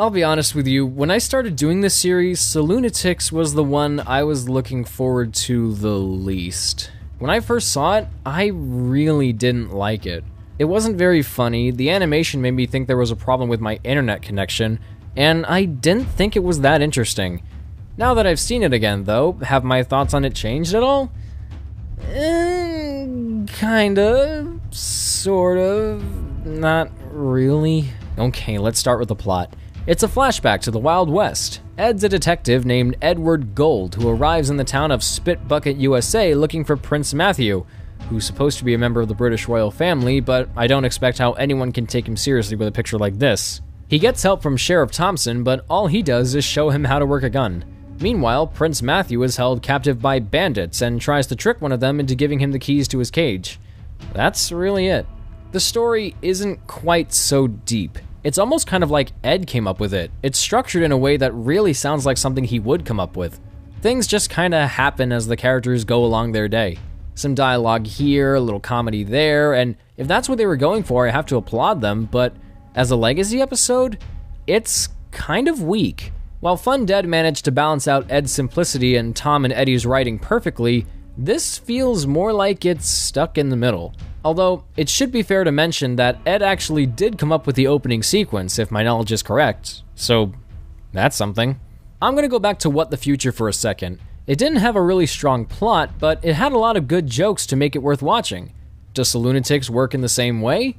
I'll be honest with you, when I started doing this series, Saloonatics was the one I was looking forward to the least. When I first saw it, I really didn't like it. It wasn't very funny, the animation made me think there was a problem with my internet connection, and I didn't think it was that interesting. Now that I've seen it again, though, have my thoughts on it changed at all? Kinda, sort of, not really. Okay, let's start with the plot. It's a flashback to the Wild West. Ed's a detective named Edward Gold who arrives in the town of Spitbucket, USA looking for Prince Matthew, who's supposed to be a member of the British royal family, but I don't expect how anyone can take him seriously with a picture like this. He gets help from Sheriff Thompson, but all he does is show him how to work a gun. Meanwhile, Prince Matthew is held captive by bandits and tries to trick one of them into giving him the keys to his cage. That's really it. The story isn't quite so deep. It's almost kind of like Ed came up with it. It's structured in a way that really sounds like something he would come up with. Things just kinda happen as the characters go along their day. Some dialogue here, a little comedy there, and if that's what they were going for, I have to applaud them, but as a legacy episode, it's kind of weak. While Fun Dead managed to balance out Ed's simplicity and Tom and Eddie's writing perfectly, this feels more like it's stuck in the middle. Although, it should be fair to mention that Ed actually did come up with the opening sequence, if my knowledge is correct, so that's something. I'm gonna go back to What the Future for a second. It didn't have a really strong plot, but it had a lot of good jokes to make it worth watching. Does Saloonatics work in the same way?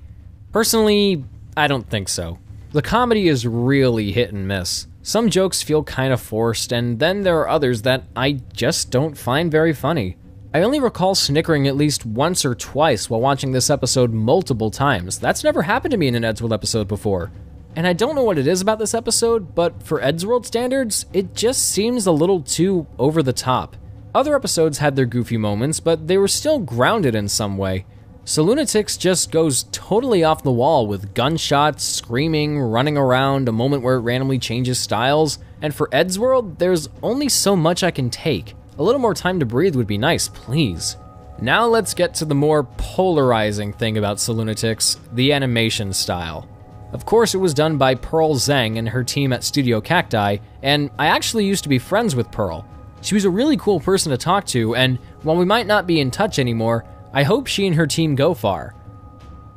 Personally, I don't think so. The comedy is really hit and miss. Some jokes feel kind of forced, and then there are others that I just don't find very funny. I only recall snickering at least once or twice while watching this episode multiple times. That's never happened to me in an Eddsworld episode before. And I don't know what it is about this episode, but for Eddsworld standards, it just seems a little too over the top. Other episodes had their goofy moments, but they were still grounded in some way. Saloonatics just goes totally off the wall with gunshots, screaming, running around, a moment where it randomly changes styles, and for Eddsworld, there's only so much I can take. A little more time to breathe would be nice, please. Now let's get to the more polarizing thing about Saloonatics, the animation style. Of course, it was done by Pearl Zhang and her team at Studio Cacti, and I actually used to be friends with Pearl. She was a really cool person to talk to, and while we might not be in touch anymore, I hope she and her team go far.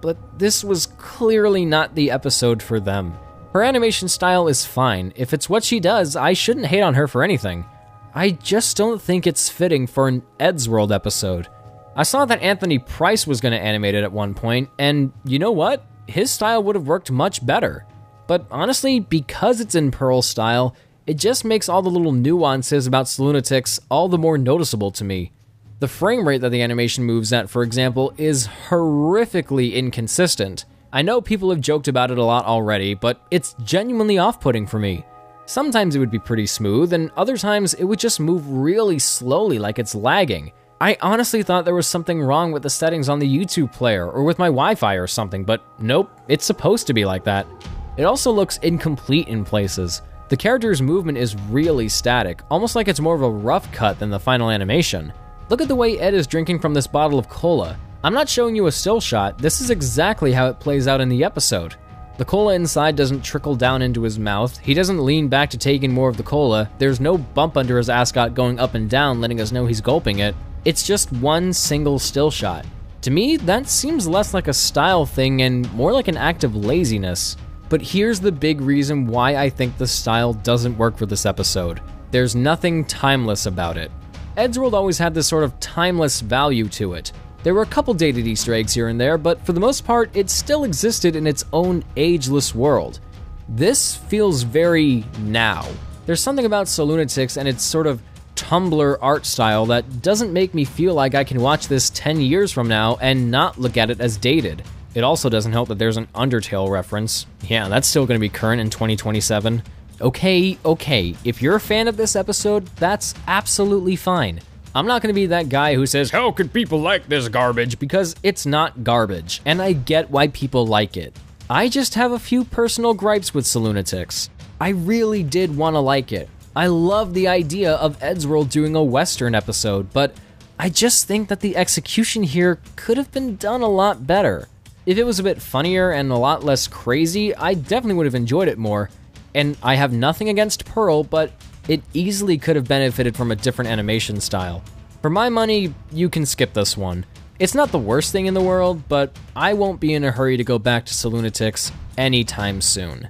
But this was clearly not the episode for them. Her animation style is fine. If it's what she does, I shouldn't hate on her for anything. I just don't think it's fitting for an Eddsworld episode. I saw that Anthony Price was going to animate it at one point, and you know what? His style would have worked much better. But honestly, because it's in Pearl's style, it just makes all the little nuances about Saloonatics all the more noticeable to me. The frame rate that the animation moves at, for example, is horrifically inconsistent. I know people have joked about it a lot already, but it's genuinely off-putting for me. Sometimes it would be pretty smooth, and other times it would just move really slowly like it's lagging. I honestly thought there was something wrong with the settings on the YouTube player or with my Wi-Fi or something, but nope, it's supposed to be like that. It also looks incomplete in places. The character's movement is really static, almost like it's more of a rough cut than the final animation. Look at the way Ed is drinking from this bottle of cola. I'm not showing you a still shot, this is exactly how it plays out in the episode. The cola inside doesn't trickle down into his mouth, he doesn't lean back to take in more of the cola, there's no bump under his ascot going up and down letting us know he's gulping it. It's just one single still shot. To me, that seems less like a style thing and more like an act of laziness. But here's the big reason why I think the style doesn't work for this episode. There's nothing timeless about it. Eddsworld always had this sort of timeless value to it. There were a couple dated Easter eggs here and there, but for the most part, it still existed in its own ageless world. This feels very now. There's something about Saloonatics and its sort of Tumblr art style that doesn't make me feel like I can watch this 10 years from now and not look at it as dated. It also doesn't help that there's an Undertale reference. Yeah, that's still going to be current in 2027. Okay, if you're a fan of this episode, that's absolutely fine. I'm not going to be that guy who says, "How could people like this garbage?" because it's not garbage, and I get why people like it. I just have a few personal gripes with Saloonatics. I really did want to like it. I love the idea of Eddsworld doing a Western episode, but I just think that the execution here could have been done a lot better. If it was a bit funnier and a lot less crazy, I definitely would have enjoyed it more. And I have nothing against Pearl, but it easily could have benefited from a different animation style. For my money, you can skip this one. It's not the worst thing in the world, but I won't be in a hurry to go back to Saloonatics anytime soon.